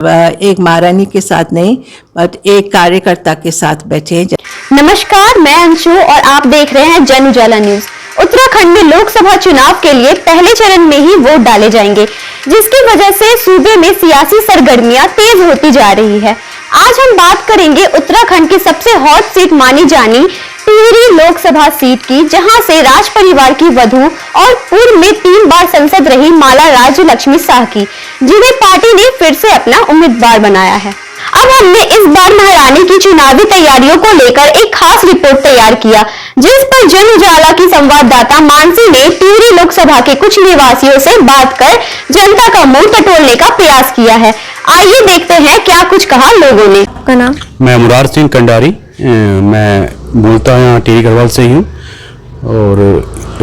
एक महारानी के साथ नहीं बट एक कार्यकर्ता के साथ बैठे हैं। नमस्कार, मैं अंशु और आप देख रहे हैं जन उजाला न्यूज। उत्तराखंड में लोकसभा चुनाव के लिए पहले चरण में ही वोट डाले जाएंगे, जिसकी वजह से सूबे में सियासी सरगर्मियां तेज होती जा रही है। आज हम बात करेंगे उत्तराखंड की सबसे हॉट सीट मानी जानी टिहरी लोकसभा सीट की, जहां से राज परिवार की वधू और पूर्व में 3 बार सांसद रही माला राज्य लक्ष्मी शाह की, जिन्हें पार्टी ने फिर से अपना उम्मीदवार बनाया है। अब हमने इस बार महारानी की चुनावी तैयारियों को लेकर एक खास रिपोर्ट तैयार किया, जिस पर जन उजाला की संवाददाता मानसी ने टिहरी लोकसभा के कुछ निवासियों से बात कर जनता का मुंह टटोलने का प्रयास किया है। आइए देखते हैं क्या कुछ कहा लोगों ने। आपका नाम? मैं मुरार सिंह कंडारी, मैं बोलता हूँ यहाँ टिहरी गढ़वाल से ही हूँ और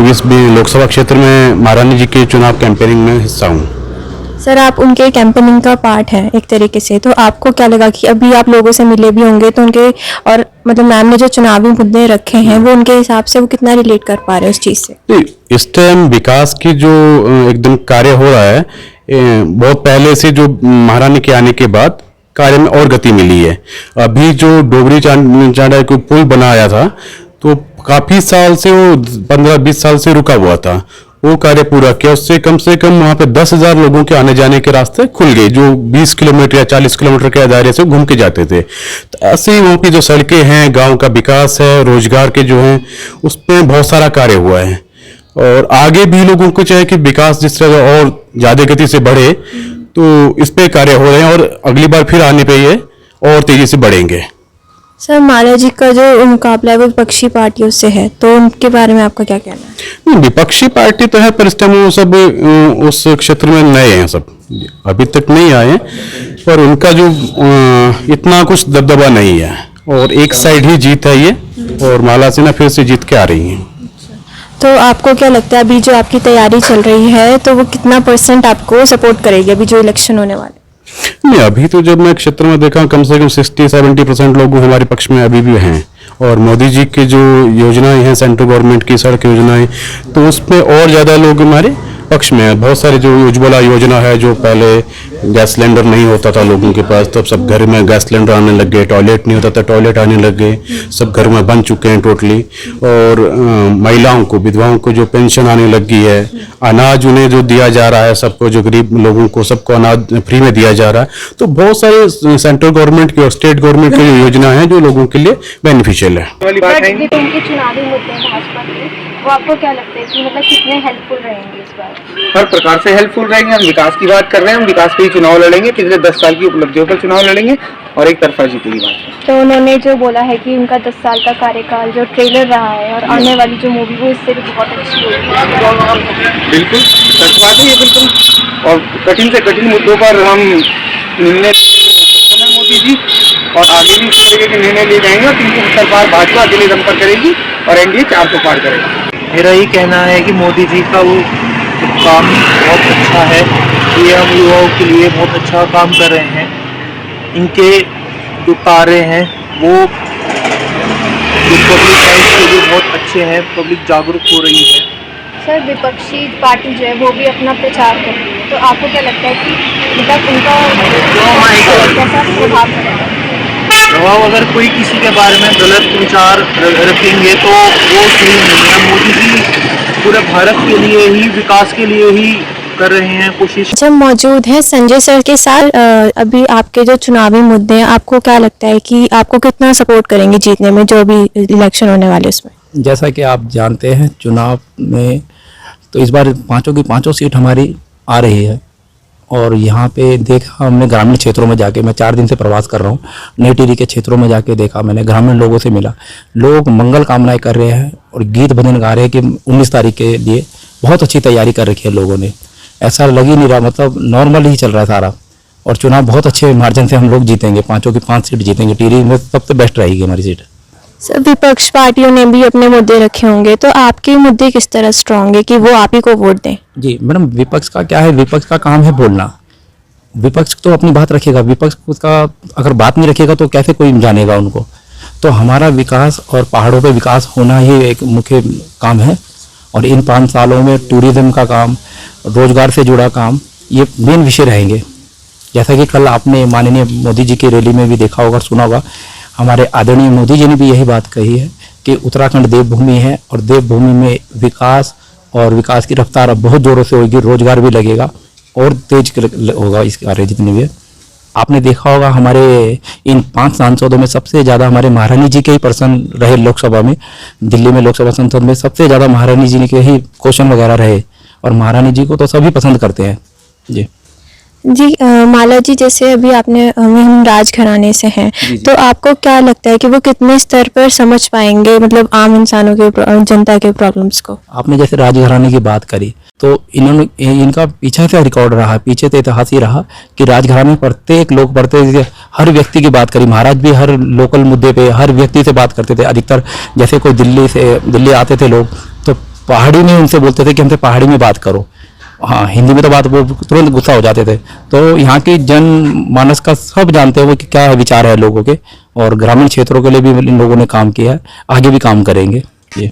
इस लोकसभा क्षेत्र में महारानी जी के चुनाव कैंपेनिंग में हिस्सा हूँ। सर, आप उनके कैंपेनिंग का पार्ट हैं एक तरीके से, तो आपको क्या लगा कि अभी आप लोगों से मिले भी होंगे तो उनके और मतलब मैम ने जो चुनावी मुद्दे रखे हैं वो उनके हिसाब से वो कितना रिलेट कर पा रहे हैं उस चीज से? इस टाइम विकास की जो एकदम कार्य हो रहा है, बहुत पहले से जो महारानी के आने के बाद कार्य में और गति मिली है। अभी जो डोगरी चांडा को पुल बनाया था तो काफी साल से वो 15-20 साल से रुका हुआ था, वो कार्य पूरा किया। उससे कम वहां पे 10,000 लोगों के आने जाने के रास्ते खुल गए, जो 20 किलोमीटर या 40 किलोमीटर के दायरे से घूम के जाते थे। तो ऐसे ही वहां की जो सड़कें हैं, गांव का विकास है, रोजगार के जो हैं, उसमें बहुत सारा कार्य हुआ है और आगे भी लोगों को चाहे कि विकास जिस तरह और ज्यादा गति से बढ़े, तो इस पे कार्य हो रहे हैं और अगली बार फिर आने पे ये और तेजी से बढ़ेंगे। सर, माला जी का जो मुकाबला है वो विपक्षी पार्टियों से है, तो उनके बारे में आपका क्या कहना है? विपक्षी पार्टी तो है पर इस टाइम वो सब उस क्षेत्र में नए हैं, सब अभी तक नहीं आए, पर उनका जो इतना कुछ दबदबा नहीं है और एक साइड ही जीत है ये, और माला सिन्हा फिर से जीत के आ रही हैं। तो आपको क्या लगता है अभी जो आपकी तैयारी चल रही है तो वो कितना % आपको सपोर्ट करेगी अभी जो इलेक्शन होने वाले? नहीं, अभी तो जब मैं क्षेत्र में देखा कम से कम 60-70% लोग हमारे पक्ष में अभी भी हैं, और मोदी जी की जो योजनाएं हैं, सेंट्रल गवर्नमेंट की सड़क योजनाएं, तो उसमें और ज्यादा लोग हमारे पक्ष में है। बहुत सारे जो उज्ज्वला योजना है, जो पहले गैस सिलेंडर नहीं होता था लोगों के पास, तब सब घर में गैस सिलेंडर आने लग गए, टॉयलेट नहीं होता था टॉयलेट आने लग गए, सब घर में बन चुके हैं टोटली। और महिलाओं को, विधवाओं को जो पेंशन आने लग गई है, अनाज उन्हें जो दिया जा रहा है, सबको जो गरीब लोगों को सबको अनाज फ्री में दिया जा रहा है। तो बहुत सारे सेंट्रल गवर्नमेंट की और स्टेट गवर्नमेंट की योजना है जो लोगों के लिए बेनिफिशियल है। उनके चुनावी मुद्दे भाजपा के, वो आपको क्या लगता है कि मतलब कितने हेल्पफुल रहेंगे इस बार? हर प्रकार से हेल्पफुल रहेंगे। हम विकास की बात कर रहे हैं, हम विकास पे ही चुनाव लड़ेंगे, पिछले 10 साल की उपलब्धियों पर चुनाव लड़ेंगे और एक तरफा जीत की बात। तो उन्होंने जो बोला है कि उनका 10 साल का कार्यकाल जो ट्रेलर रहा है और आने वाली जो मूवी वो इससे भी बहुत अच्छी होगी। बिल्कुल सच बात है ये, बिल्कुल। और कठिन से कठिन मुद्दों पर हम निर्णय मोदी जी, और आगे भी इस तरीके के निर्णय लिए जाएंगे और 300 सरकार भाजपा अकेले दम पर करेगी और एनडीए 400 पार करेगी। मेरा ये कहना है कि मोदी जी का वो काम बहुत अच्छा है, ये हम युवाओं के लिए बहुत अच्छा काम कर रहे हैं। इनके जो कार्य हैं वो जो पब्लिक है इसके लिए बहुत अच्छे हैं, पब्लिक जागरूक हो रही है। सर, विपक्षी पार्टी जो है वो भी अपना प्रचार कर रही है, तो आपको क्या लगता है कि मतलब उनका कैसा प्रभाव पड़ेगा? प्रभाव, अगर कोई किसी के बारे में गलत विचार रखेंगे तो वो सही नहीं है। मोदी जी पूरे भारत के लिए ही, विकास के लिए ही कर रहे हैं कोशिश। जब मौजूद है संजय सर के साथ, अभी आपके जो चुनावी मुद्दे हैं, आपको क्या लगता है कि आपको कितना सपोर्ट करेंगे जीतने में जो भी इलेक्शन होने वाले उसमें? जैसा कि आप जानते हैं, चुनाव में तो इस बार 5 की 5 सीट हमारी आ रही है, और यहाँ पे देखा हमने ग्रामीण क्षेत्रों में जाके, मैं 4 दिन से प्रवास कर रहा हूँ, नई टिहरी के क्षेत्रों में जाके देखा मैंने, ग्रामीण लोगों से मिला, लोग मंगल कामनाएं कर रहे हैं और गीत भजन गा रहे हैं कि 19 तारीख के लिए बहुत अच्छी तैयारी कर रखी है लोगों ने। ऐसा लग ही नहीं रहा, मतलब नॉर्मल ही चल रहा है सारा, और चुनाव बहुत अच्छे मार्जिन से हम लोग जीतेंगे, 5 की 5 सीट जीतेंगे। टिहरी में सबसे बेस्ट रहेगी हमारी सीट। सर, विपक्ष पार्टियों ने भी अपने मुद्दे रखे होंगे, तो आपके मुद्दे किस तरह स्ट्रांग है कि वो आप ही को वोट दें? जी मैडम, विपक्ष का क्या है, विपक्ष का काम है बोलना। विपक्ष तो अपनी बात रखेगा, विपक्ष का अगर बात नहीं रखेगा तो कैसे कोई जानेगा उनको। तो हमारा विकास और पहाड़ों पे विकास होना ही एक मुख्य काम है, और इन 5 सालों में टूरिज्म का काम, रोजगार से जुड़ा काम, ये मेन विषय रहेंगे। जैसा कि कल आपने माननीय मोदी जी की रैली में भी देखा होगा, सुना होगा, हमारे आदरणीय मोदी जी ने भी यही बात कही है कि उत्तराखंड देवभूमि है और देवभूमि में विकास और विकास की रफ्तार अब बहुत ज़ोरों से होगी, रोजगार भी लगेगा और तेज होगा इस कार्य जितने भी है। आपने देखा होगा हमारे इन 5 सांसदों में सबसे ज़्यादा हमारे महारानी जी के ही पर्सन रहे लोकसभा में, दिल्ली में लोकसभा संसद में सबसे ज़्यादा महारानी जी के ही क्वेश्चन वगैरह रहे और महारानी जी को तो सभी पसंद करते हैं जी। जी माला जी, जैसे अभी आपने हम राजघराने से हैं, तो आपको क्या लगता है कि वो कितने स्तर पर समझ पाएंगे मतलब आम इंसानों के जनता के प्रॉब्लम्स को? आपने जैसे राजघराने की बात करी तो इन्होंने इनका पीछे से रिकॉर्ड रहा, पीछे से इतिहास ही रहा कि राजघराने प्रत्येक लोग प्रत्येक हर व्यक्ति की बात करी, महाराज भी हर लोकल मुद्दे पे हर व्यक्ति से बात करते थे। अधिकतर जैसे कोई दिल्ली आते थे लोग तो पहाड़ी में उनसे बोलते थे कि हमसे पहाड़ी में बात करो, हाँ हिंदी में तो बात वो तुरंत गुस्सा हो जाते थे। तो यहाँ की जन मानस का सब जानते हैं वो कि क्या विचार है लोगों के, और ग्रामीण क्षेत्रों के लिए भी इन लोगों ने काम किया है, आगे भी काम करेंगे ये।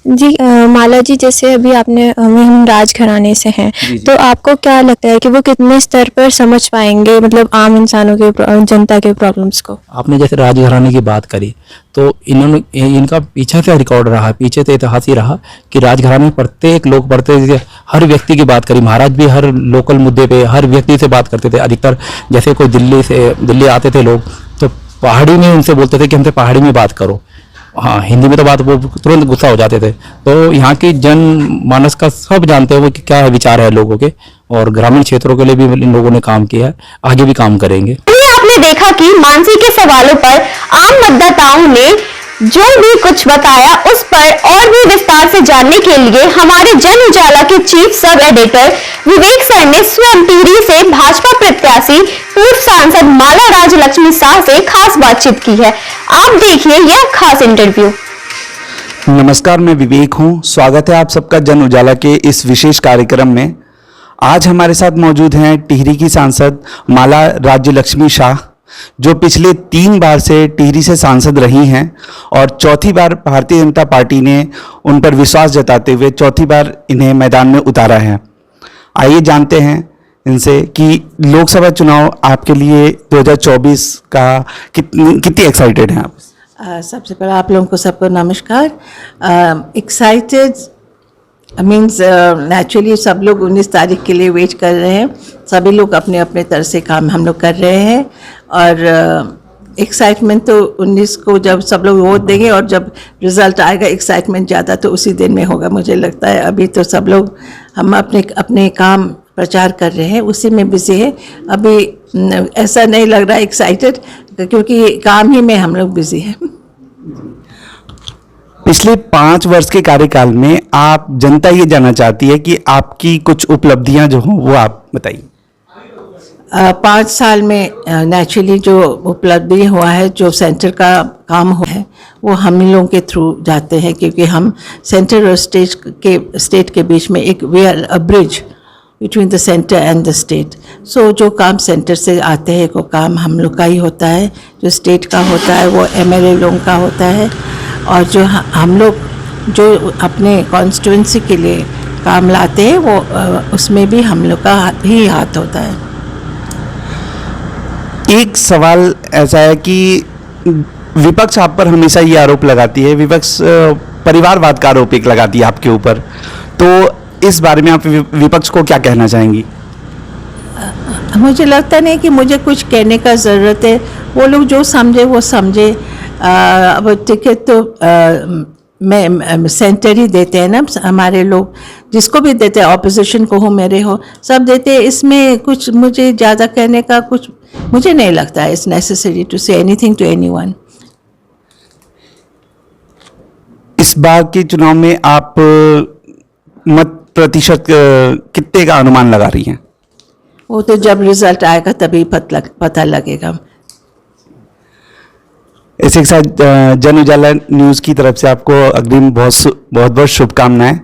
जी माला जी, जैसे अभी आपने हम राजघराने से हैं, तो आपको क्या लगता है कि वो कितने स्तर पर समझ पाएंगे मतलब आम इंसानों के जनता के प्रॉब्लम्स को? आपने जैसे राजघराने की बात करी तो इन्होंने इनका पीछे से रिकॉर्ड रहा, पीछे से इतिहास ही रहा कि राजघराने प्रत्येक लोग प्रत्येक हर व्यक्ति की बात करी, महाराज भी हर लोकल मुद्दे पे हर व्यक्ति से बात करते थे। अधिकतर जैसे कोई दिल्ली आते थे लोग तो पहाड़ी में उनसे बोलते थे कि हमसे पहाड़ी में बात करो, हाँ हिंदी में तो बात वो तुरंत गुस्सा हो जाते थे। तो यहाँ की जन मानस का सब जानते हैं वो कि क्या विचार है लोगों के, और ग्रामीण क्षेत्रों के लिए भी इन लोगों ने काम किया है, आगे भी काम करेंगे। आपने देखा कि मानसी के सवालों पर आम मतदाताओं ने जो भी कुछ बताया उस पर और भी विस्तार से जानने के लिए हमारे जन उजाला के चीफ सब एडिटर विवेक सर ने स्वयं टिहरी से भाजपा प्रत्याशी पूर्व सांसद माला राजलक्ष्मी शाह से खास बातचीत की है। आप देखिए यह खास इंटरव्यू। नमस्कार, मैं विवेक हूं। स्वागत है आप सबका जन उजाला के इस विशेष कार्यक्रम में। आज हमारे साथ मौजूद हैं टिहरी की सांसद माला राज्यलक्ष्मी शाह, जो पिछले 3 बार से टिहरी से सांसद रही हैं और चौथी बार भारतीय जनता पार्टी ने उन पर विश्वास जताते हुए चौथी बार इन्हें मैदान में उतारा है। आइए जानते हैं इनसे कि लोकसभा चुनाव आपके लिए 2024 का कितनी एक्साइटेड हैं आप? सबसे पहले आप लोगों को सबको नमस्कार। एक्साइटेड मीन्स नेचुरली सब लोग 19 तारीख के लिए वेट कर रहे हैं, सभी लोग अपने अपने तरह से काम हम लोग कर रहे हैं। और एक्साइटमेंट तो 19 को जब सब लोग वोट देंगे और जब रिजल्ट आएगा एक्साइटमेंट ज़्यादा तो उसी दिन में होगा मुझे लगता है। अभी तो सब लोग हम अपने अपने काम प्रचार कर रहे हैं, उसी में बिजी है। अभी ऐसा नहीं लग रहा एक्साइटेड क्योंकि काम ही में हम लोग बिजी हैं। पिछले 5 वर्ष के कार्यकाल में आप जनता ये जानना चाहती है कि आपकी कुछ उपलब्धियां जो हों वो आप बताइए। 5 साल में नेचुरली जो उपलब्धि हुआ है, जो सेंटर का काम हुआ है वो हम लोगों के थ्रू जाते हैं, क्योंकि हम सेंटर और स्टेट के बीच में एक we are a bridge between the centre and the state. So जो काम सेंटर से आते हैं वो काम हम लोग का ही होता है, जो स्टेट का होता है वो MLA लोगों का होता है, और जो हम लोग जो अपने कॉन्स्टिट्यूंसी के लिए काम लाते हैं वो उसमें भी हम लोग का ही हाथ होता है। एक सवाल ऐसा है कि विपक्ष आप पर हमेशा ये आरोप लगाती है, विपक्ष परिवारवाद का आरोप एक लगाती है आपके ऊपर, तो इस बारे में आप विपक्ष को क्या कहना चाहेंगी? मुझे लगता नहीं कि मुझे कुछ कहने का ज़रूरत है, वो लोग जो समझे वो समझे। अब टिकट तो मैं सेंटर ही देते हैं ना हमारे लोग, जिसको भी देते हैं, ऑपोजिशन को हो मेरे हो सब देते हैं। इसमें कुछ मुझे ज़्यादा कहने का कुछ मुझे नहीं लगता है। It's necessary to say anything to anyone. इस बार के चुनाव में आप मत प्रतिशत कितने का अनुमान लगा रही हैं? वो तो जब रिजल्ट आएगा तभी पता लगेगा। इसी के साथ जन उजाला न्यूज़ की तरफ से आपको अग्रिम बहुत बहुत शुभकामनाएं।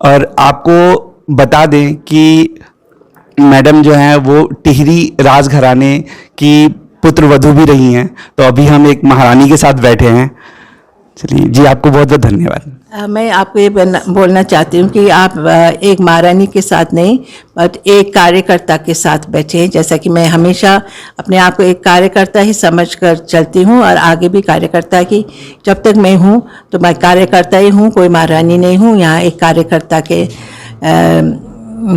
और आपको बता दें कि मैडम जो हैं वो टिहरी राजघराने की पुत्र वधू भी रही हैं, तो अभी हम एक महारानी के साथ बैठे हैं। चलिए जी, आपको बहुत बहुत धन्यवाद। मैं आपको ये बोलना चाहती हूँ कि आप एक महारानी के साथ नहीं बट एक कार्यकर्ता के साथ बैठे हैं। जैसा कि मैं हमेशा अपने आप को एक कार्यकर्ता ही समझकर चलती हूँ और आगे भी कार्यकर्ता की, जब तक मैं हूँ तो मैं कार्यकर्ता ही हूँ, कोई महारानी नहीं हूँ। यहाँ एक कार्यकर्ता के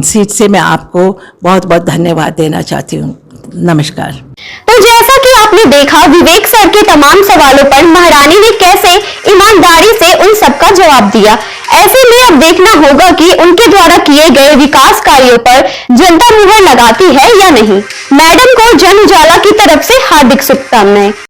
सीट से मैं आपको बहुत बहुत धन्यवाद देना चाहती हूँ। नमस्कार। तो जैसा कि आपने देखा विवेक सर के तमाम सवालों पर महारानी ने कैसे ईमानदारी से उन सबका जवाब दिया। ऐसे में अब देखना होगा कि उनके द्वारा किए गए विकास कार्यों पर जनता मुहर लगाती है या नहीं। मैडम को जन उजाला की तरफ से हार्दिक शुभकामनाएं।